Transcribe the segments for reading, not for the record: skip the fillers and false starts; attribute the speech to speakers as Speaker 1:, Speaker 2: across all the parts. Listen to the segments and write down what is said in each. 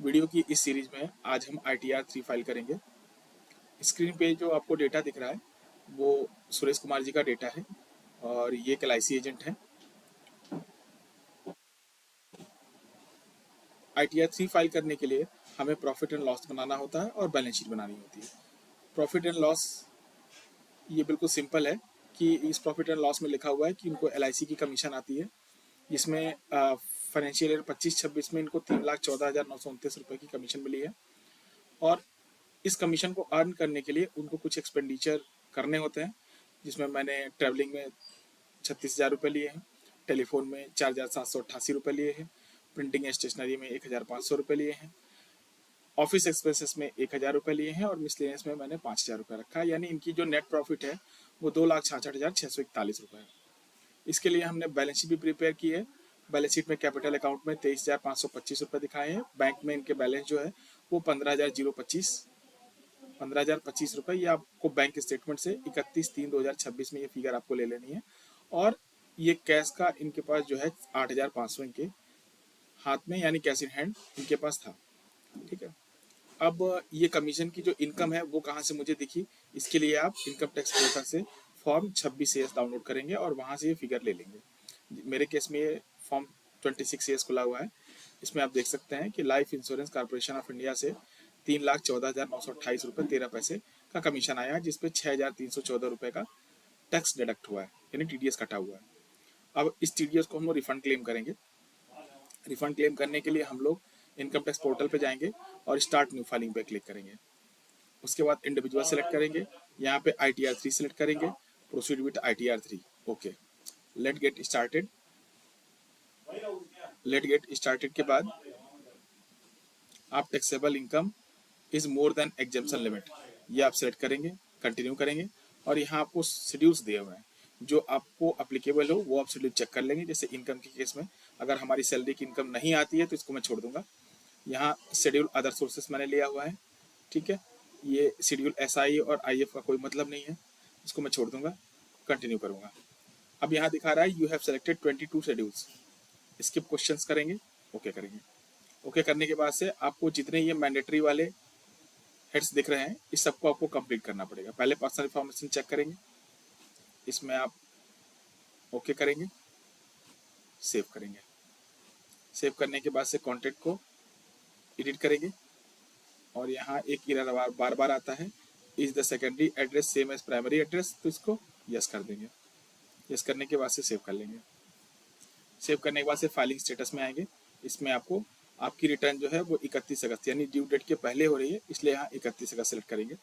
Speaker 1: Video की इस series में आज हम ITR 3 फाइल करेंगे। स्क्रीन पे जो आपको डेटा दिख रहा है वो सुरेश कुमार जी का डेटा है और ये एक LIC एजेंट है। ITR 3 फाइल करने के लिए हमें प्रॉफिट एंड लॉस बनाना होता है और बैलेंस शीट बनानी होती है। प्रॉफिट एंड लॉस ये बिल्कुल सिंपल है कि इस प्रॉफिट एंड लॉस में लिखा हुआ है कि इनको LIC की कमीशन आती है, जिसमें फाइनेंशियल ईयर 25-26 में इनको 3,14,929 रुपये की कमीशन मिली है। और इस कमीशन को अर्न करने के लिए उनको कुछ एक्सपेंडिचर करने होते हैं, जिसमें मैंने ट्रैवलिंग में 36,000 रुपये लिए हैं, टेलीफोन में 4,788 रुपये लिए हैं, प्रिंटिंग एंड स्टेशनरी में 1,500 रुपये लिए हैं, ऑफिस एक्सपेंसेस में 1,000 रुपये लिए हैं और मिसलेनियस में मैंने 5,000 रुपये रखा है। यानी इनकी जो नेट प्रॉफिट है वो 2,66,641 रुपये है। इसके लिए हमने बैलेंस शीट भी प्रिपेयर की है। बैलेंस शीट में कैपिटल अकाउंट में 23,525 रुपये दिखाए हैं। बैंक में इनके बैलेंस जो है वो 15,025 रुपये। ये आपको बैंक स्टेटमेंट से 31/3/2026 में ये फिगर आपको ले लेनी है। और ये कैश का इनके पास जो है 8,500 इनके हाथ में, यानी कैश इन हैंड इनके पास था। ठीक है। अब ये कमीशन की जो इनकम है वो कहाँ से मुझे दिखी, इसके लिए आप इनकम टैक्स पोर्टल से फॉर्म 26 डाउनलोड करेंगे और वहाँ से ये फिगर ले लेंगे। मेरे केस में ये फॉर्म 26 खुला हुआ है। इसमें आप देख सकते हैं कि life insurance corporation of India से 3,14,928 रुपये 13 पैसे का कमीशन आया है, जिसपे 6,314 रुपये का टैक्स डिडक्ट हुआ है, यानी TDS कटा हुआ है। अब इस TDS को हम लोग रिफंड क्लेम करेंगे। रिफंड क्लेम करने के लिए हम लोग इनकम टैक्स पोर्टल पे जाएंगे और स्टार्ट न्यू फाइलिंग पे क्लिक करेंगे। उसके बाद इंडिविजुअल सेलेक्ट करेंगे, यहाँ पे ITR 3 सेलेक्ट करेंगे, proceed with ITR 3। Okay, let get started. Let get started के बाद आप taxable income is more than exemption limit ये आप सेलेक्ट करेंगे, कंटिन्यू करेंगे। और यहाँ आपको शेड्यूल्स दिए हुए हैं, जो आपको अप्लीकेबल हो वो आप शेड्यूल चेक कर लेंगे। जैसे इनकम के केस में अगर हमारी सैलरी की इनकम नहीं आती है तो इसको मैं छोड़ दूंगा। यहाँ शेड्यूल अदर सोर्सेस मैंने लिया हुआ है। ठीक है, ये शेड्यूल SI और IF का कोई मतलब नहीं है, इसको मैं छोड़ दूंगा, कंटिन्यू करूंगा। अब यहाँ दिखा रहा है you have selected 22 schedules. Skip questions करेंगे, ओके करेंगे। ओके करने के बाद से आपको जितने ये मैंडेटरी वाले हेड्स दिख रहे हैं इस सबको आपको कंप्लीट करना पड़ेगा। पहले पर्सनल इन्फॉर्मेशन चेक करेंगे, इसमें आप ओके करेंगे, सेव करेंगे। सेव करने के बाद से कॉन्टेक्ट को एडिट करेंगे और यहाँ एक एरर बार बार आता है, is the secondary address same as primary address, तो इसको यस कर देंगे। यस करने के बाद से सेव कर लेंगे। सेव करने के बाद से फाइलिंग स्टेटस में आएंगे। इसमें आपको आपकी रिटर्न जो है वो 31 अगस्त यानी ड्यू डेट के पहले हो रही है, इसलिए यहाँ 31 अगस्त सेलेक्ट करेंगे।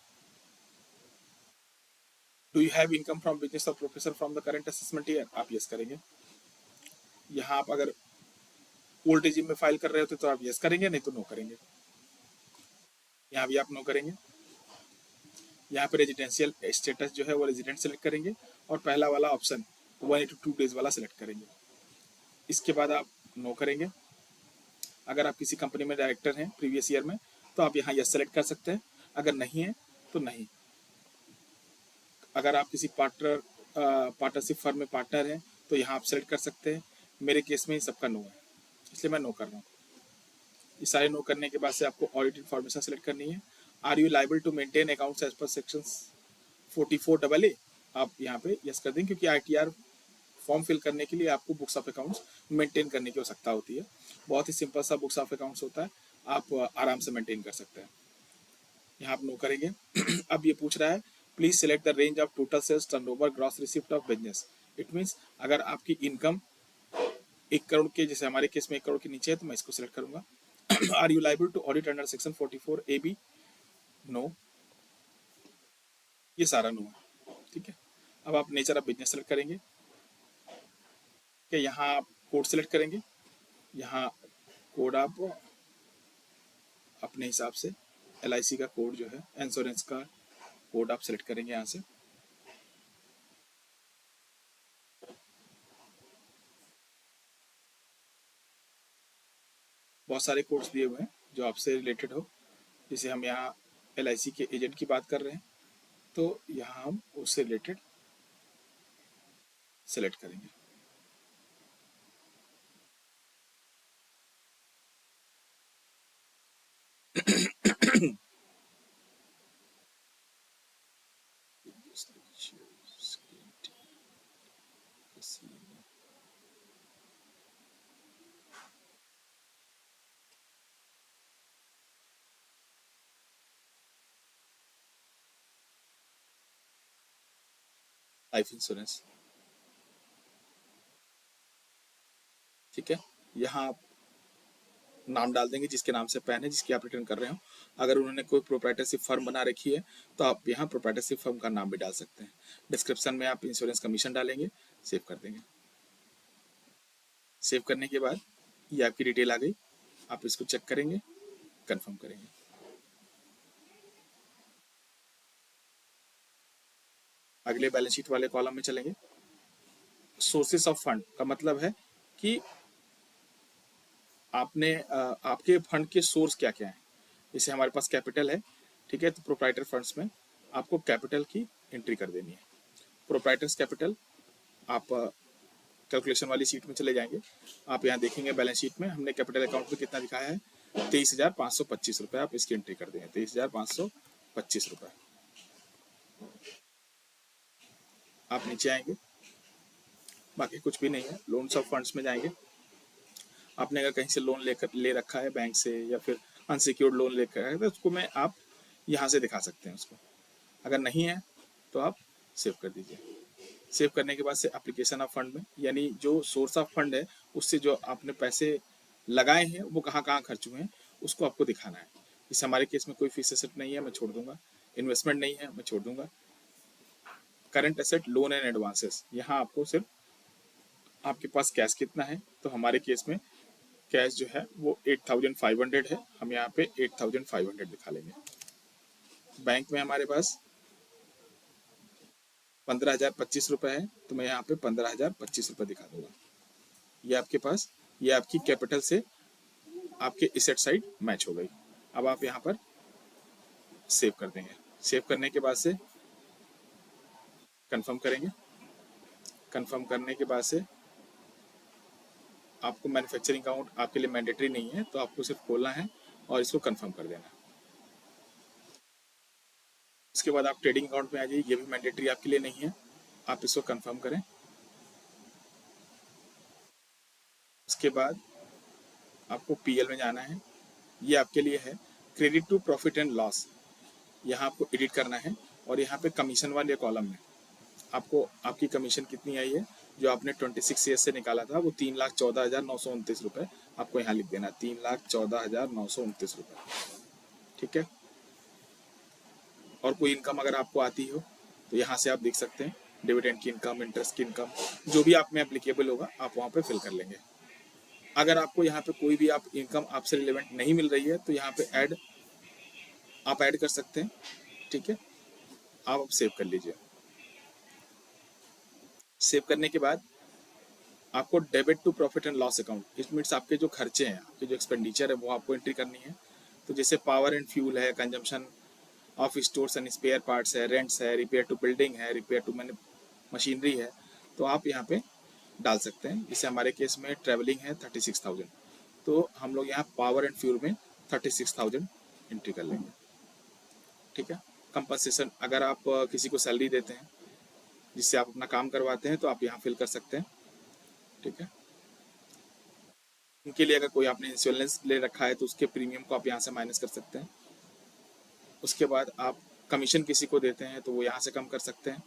Speaker 1: Do you have income from business और profession from the current assessment year, आप यस करेंगे। यहाँ आप अगर ओल्ड रेजिम में फाइल कर रहे होते तो आप यस करेंगे, नहीं तो नो करेंगे। यहाँ भी आप नो करेंगे। यहाँ पे रेजिडेंशियल स्टेटस जो है वो रेजिडेंट सेलेक्ट करेंगे और पहला वाला ऑप्शन 182 डेज वाला सेलेक्ट करेंगे। इसके बाद आप नो करेंगे। अगर आप किसी कंपनी में डायरेक्टर हैं प्रीवियस ईयर में तो आप यहाँ यस सेलेक्ट कर सकते हैं, अगर नहीं है तो नहीं। अगर आप किसी पार्टनरशिप फर्म में पार्टनर हैं तो यहाँ आप सेलेक्ट कर सकते हैं। मेरे केस में सबका नो है, इसलिए मैं नो कर रहा हूँ। ये सारे नो करने के बाद से आपको ऑडिट इन्फॉर्मेशन सेलेक्ट करनी है। Are you liable to maintain accounts as per section 44AA, आप यहाँ पे यस कर दें, क्योंकि ITR फॉर्म फिल करने के लिए आपको बुक्स ऑफ अकाउंट्स मेंटेन करने की आवश्यकता होती है। बहुत ही सिंपल सा बुक्स ऑफ अकाउंट्स होता है, आप आराम से मेंटेन कर सकते हैं। यहाँ आप नो करेंगे। अब ये पूछ रहा है please select the range of total sales turnover gross receipt of business. It means अगर आपकी इनकम 1 करोड़ के, जैसे हमारे केस में 1 करोड़ के नीचे है तो मैं इसको सिलेक्ट करूंगा। Are you liable to audit under section 44AB, no, ये सारा नो है। ठीक है, अब आप नेचर ऑफ बिजनेस सेलेक्ट करेंगे कि यहाँ आप कोड सेलेक्ट करेंगे। यहाँ कोड आप अपने हिसाब से LIC का कोड जो है, इंश्योरेंस का कोड आप सेलेक्ट करेंगे यहाँ से। बहुत सारे कोड्स दिए हुए हैं जो आपसे रिलेटेड हो। जैसे हम यहाँ LIC के एजेंट की बात कर रहे हैं तो यहाँ हम उससे रिलेटेड सेलेक्ट करेंगे। लाइफ इंश्योरेंस, ठीक है। यहाँ आप नाम डाल देंगे जिसके नाम से पैन है, जिसकी आप रिटर्न कर रहे हो। अगर उन्होंने कोई प्रोप्राइटरशिप फर्म बना रखी है तो आप यहाँ प्रोप्राइटरशिप फर्म का नाम भी डाल सकते हैं। डिस्क्रिप्शन में आप इंश्योरेंस कमीशन डालेंगे, सेव कर देंगे। सेव करने के बाद ये आपकी डिटेल आ गई, आप इसको चेक करेंगे, कंफर्म करेंगे। अगले बैलेंस शीट वाले कॉलम में चलेंगे। सोर्सेस ऑफ फंड का मतलब है कि आपने आपके फंड के सोर्स क्या क्या हैं। जैसे हमारे पास कैपिटल है, ठीक है, तो प्रोप्राइटर फंड्स में आपको कैपिटल की एंट्री कर देनी है। प्रोप्राइटर्स कैपिटल आप कैलकुलेशन वाली सीट में चले जाएंगे। आप यहाँ देखेंगे बैलेंस शीट में हमने कैपिटल अकाउंट में कितना दिखाया है, 23,525 रुपये। आप इसकी एंट्री कर देंगे, 23,525 रुपये। आप नीचे आएंगे, बाकी कुछ भी नहीं है। लोन्स ऑफ फंड्स में जाएंगे। आपने अगर कहीं से लोन ले रखा है बैंक से या फिर अनसिक्योर्ड लोन लेकर है तो उसको मैं आप यहाँ से दिखा सकते हैं उसको। अगर नहीं है तो आप सेव कर दीजिए। सेव करने के बाद से एप्लीकेशन ऑफ फंड में, यानी जो सोर्स ऑफ फंड है उससे जो आपने पैसे लगाए हैं वो कहाँ कहाँ खर्च हुए हैं उसको आपको दिखाना है। इस हमारे केस में कोई फिक्स एसेट नहीं है, मैं छोड़ दूंगा। इन्वेस्टमेंट नहीं है, मैं छोड़ दूंगा। Current asset, loan and advances, यहाँ आपको सिर्फ आपके पास कैश कितना है, तो हमारे केस में कैश जो है वो 8,500 है। हम यहाँ पे 8,500 दिखा लेंगे। बैंक में हमारे पास 15,025 रुपये है, तो मैं यहाँ पे 15,025 रुपये दिखा दूंगा। ये आपके पास, ये आपकी कैपिटल से आपके एसेट साइड मैच हो गई। अब आप यहाँ पर सेव कर देंगे। सेव करने के बाद से कंफर्म करेंगे। कंफर्म करने के बाद से आपको मैन्युफैक्चरिंग अकाउंट आपके लिए मैंडेटरी नहीं है, तो आपको सिर्फ खोलना है और इसको कंफर्म कर देना है। उसके बाद आप ट्रेडिंग अकाउंट में आ जाइए, ये भी मैंडेटरी आपके लिए नहीं है, आप इसको कंफर्म करें। उसके बाद आपको पीएल में जाना है, ये आपके लिए है credit to profit and loss. यहाँ आपको एडिट करना है और यहाँ पे कमीशन वाले कॉलम में आपको आपकी कमीशन कितनी आई है, जो आपने 26 ईयर से निकाला था वो 3,14,929 रुपये आपको यहाँ लिख देना, 3,14,929 रुपये, ठीक है। और कोई इनकम अगर आपको आती हो तो यहाँ से आप देख सकते हैं, डिविडेंड की इनकम, इंटरेस्ट की इनकम, जो भी आप में एप्लीकेबल होगा आप वहाँ पे फिल कर लेंगे। अगर आपको यहाँ पे कोई भी आप इनकम आपसे रिलेवेंट नहीं मिल रही है तो यहाँ पे आप ऐड कर सकते हैं, ठीक है। आप सेव कर लीजिए। सेव करने के बाद आपको debit to profit and loss account, it means आपके जो खर्चे हैं, आपके जो एक्सपेंडिचर है वो आपको एंट्री करनी है। तो जैसे पावर एंड फ्यूल है, consumption of stores and spare parts है, रेंट्स है, रिपेयर टू बिल्डिंग है, रिपेयर टू मशीनरी है, तो आप यहाँ पे डाल सकते हैं। जैसे हमारे केस में ट्रैवलिंग है 36,000, तो हम लोग यहाँ पावर एंड फ्यूल में 36,000 एंट्री कर लेंगे, ठीक है। कंपनसेशन, अगर आप किसी को सैलरी देते हैं जिससे आप अपना काम करवाते हैं तो आप यहाँ फिल कर सकते हैं, ठीक है। उनके लिए अगर कोई आपने इंश्योरेंस ले रखा है तो उसके प्रीमियम को आप यहाँ से माइनस कर सकते हैं। उसके बाद आप कमीशन किसी को देते हैं तो वो यहाँ से कम कर सकते हैं,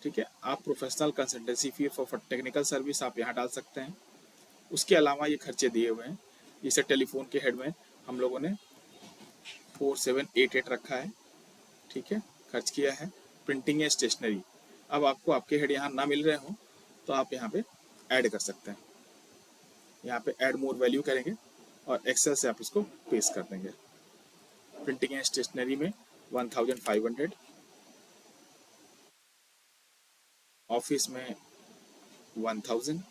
Speaker 1: ठीक है। आप professional consultancy fee for technical service आप यहाँ डाल सकते हैं। उसके अलावा ये खर्चे दिए हुए हैं, जैसे टेलीफोन के हेड में हम लोगों ने 4788 रखा है, ठीक है, खर्च किया है। प्रिंटिंग या स्टेशनरी, अब आपको आपके हेड यहाँ ना मिल रहे हो तो आप यहाँ पे ऐड कर सकते हैं। यहाँ पे ऐड मोर वैल्यू करेंगे और एक्सेल से आप इसको पेस्ट कर देंगे। प्रिंटिंग एंड स्टेशनरी में 1,500, ऑफिस में 1,000,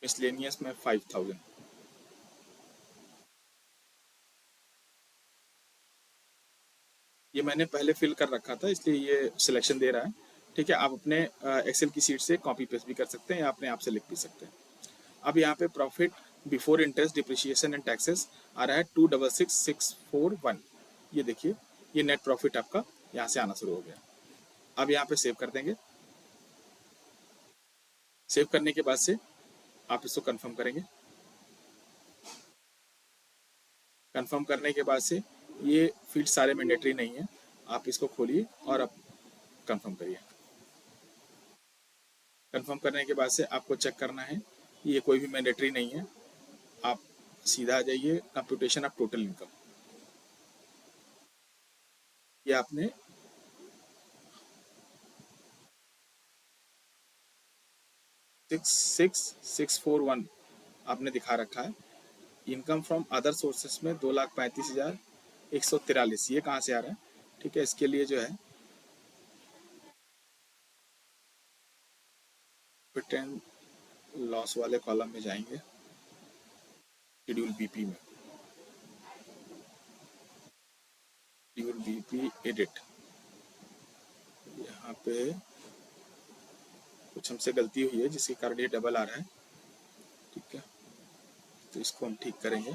Speaker 1: मिसलेनियस में 5,000। ये मैंने पहले फिल कर रखा था इसलिए ये सिलेक्शन दे रहा है, ठीक है। आप अपने एक्सेल की सीट से कॉपी पेस्ट भी कर सकते हैं या अपने आप से लिख भी सकते हैं। अब यहाँ पे profit before interest depreciation and taxes आ रहा है 266641। ये देखिए, ये नेट प्रॉफिट आपका यहाँ से आना शुरू हो गया। अब यहाँ पे सेव कर देंगे। सेव करने के बाद से आप इसको कंफर्म करेंगे। कंफर्म करने के बाद से ये फील्ड सारे मैंडेटरी नहीं है, आप इसको खोलिए और आप कंफर्म करिए। कंफर्म करने के बाद से आपको चेक करना है, ये कोई भी मैंडेटरी नहीं है। आप सीधा आ जाइए कंप्यूटेशन ऑफ टोटल इनकम। ये आपने 66641 आपने दिखा रखा है। इनकम फ्रॉम अदर सोर्सेस में 2,35,143, ये कहाँ से आ रहा है? ठीक है, इसके लिए जो है प्रॉफिट एंड लॉस वाले कॉलम में जाएंगे, शेड्यूल बीपी में, शेड्यूल बीपी एडिट। यहाँ पे कुछ हमसे गलती हुई है जिसके कारण ये डबल आ रहा है। ठीक है, तो इसको हम ठीक करेंगे।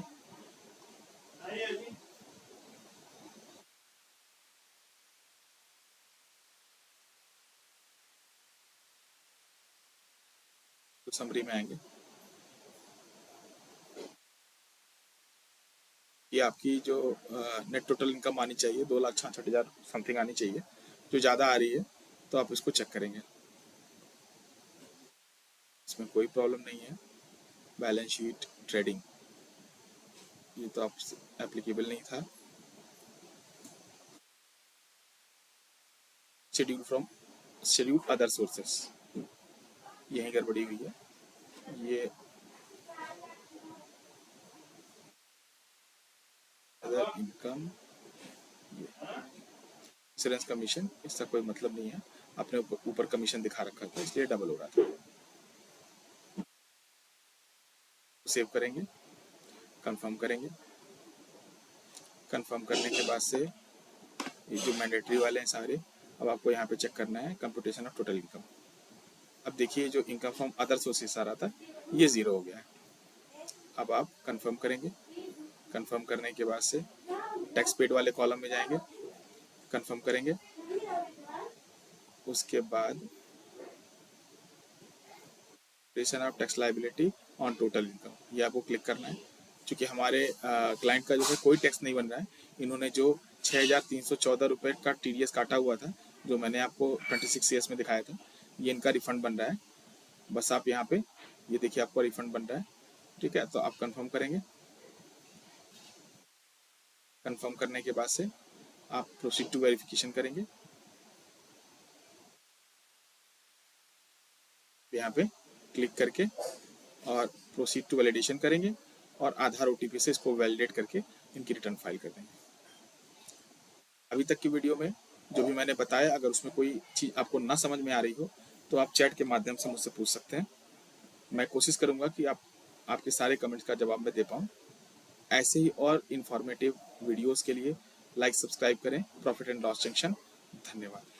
Speaker 1: तो समरी में आएंगे, ये आपकी जो नेट टोटल इनकम आनी चाहिए 2,66,000 समथिंग आनी चाहिए, जो ज़्यादा आ रही है तो आप इसको चेक करेंगे। इसमें कोई प्रॉब्लम नहीं है। बैलेंस शीट ट्रेडिंग, ये तो आप एप्लीकेबल नहीं था। शेड्यूल अदर सोर्सेस, यहीं गड़बड़ी हुई है। ये अदर इनकम, इंश्योरेंस कमीशन, इसका कोई मतलब नहीं है, आपने ऊपर कमीशन दिखा रखा था इसलिए डबल हो रहा था। सेव करेंगे, कंफर्म करेंगे। कंफर्म करने के बाद से ये जो मैंडेटरी वाले हैं सारे, अब आपको यहाँ पे चेक करना है कंप्यूटेशन ऑफ टोटल इनकम। अब देखिए जो इनकम फ्रॉम अदर सोर्सेस आ रहा था ये 0 हो गया है। अब आप कंफर्म करेंगे। कंफर्म करने के बाद से टैक्स पेड वाले कॉलम में जाएंगे, कंफर्म करेंगे। उसके बाद computation of tax liability on total income, ये आपको क्लिक करना है। क्योंकि हमारे क्लाइंट का जो है कोई टैक्स नहीं बन रहा है, इन्होंने जो 6,314 रुपये का TDS काटा हुआ था, जो मैंने आपको 26 ईयर्स में दिखाया था, ये इनका रिफंड बन रहा है। बस आप यहाँ पे ये देखिए आपका रिफंड बन रहा है। ठीक है, तो आप कंफर्म करेंगे। कंफर्म करने के बाद से आप प्रोसीड टू वेरिफिकेशन करेंगे। यहाँ पे क्लिक करके और प्रोसीड टू वैलिडेशन करेंगे और आधार OTP से इसको वैलिडेट करके इनकी रिटर्न फाइल कर देंगे। अभी तक की वीडियो में जो भी मैंने बताया, अगर उसमें कोई चीज़ आपको ना समझ में आ रही हो तो आप चैट के माध्यम से मुझसे पूछ सकते हैं। मैं कोशिश करूँगा कि आपके सारे कमेंट्स का जवाब मैं दे पाऊँ। ऐसे ही और इन्फॉर्मेटिव वीडियोस के लिए लाइक सब्सक्राइब करें प्रॉफिट एंड लॉस जंक्शन। धन्यवाद।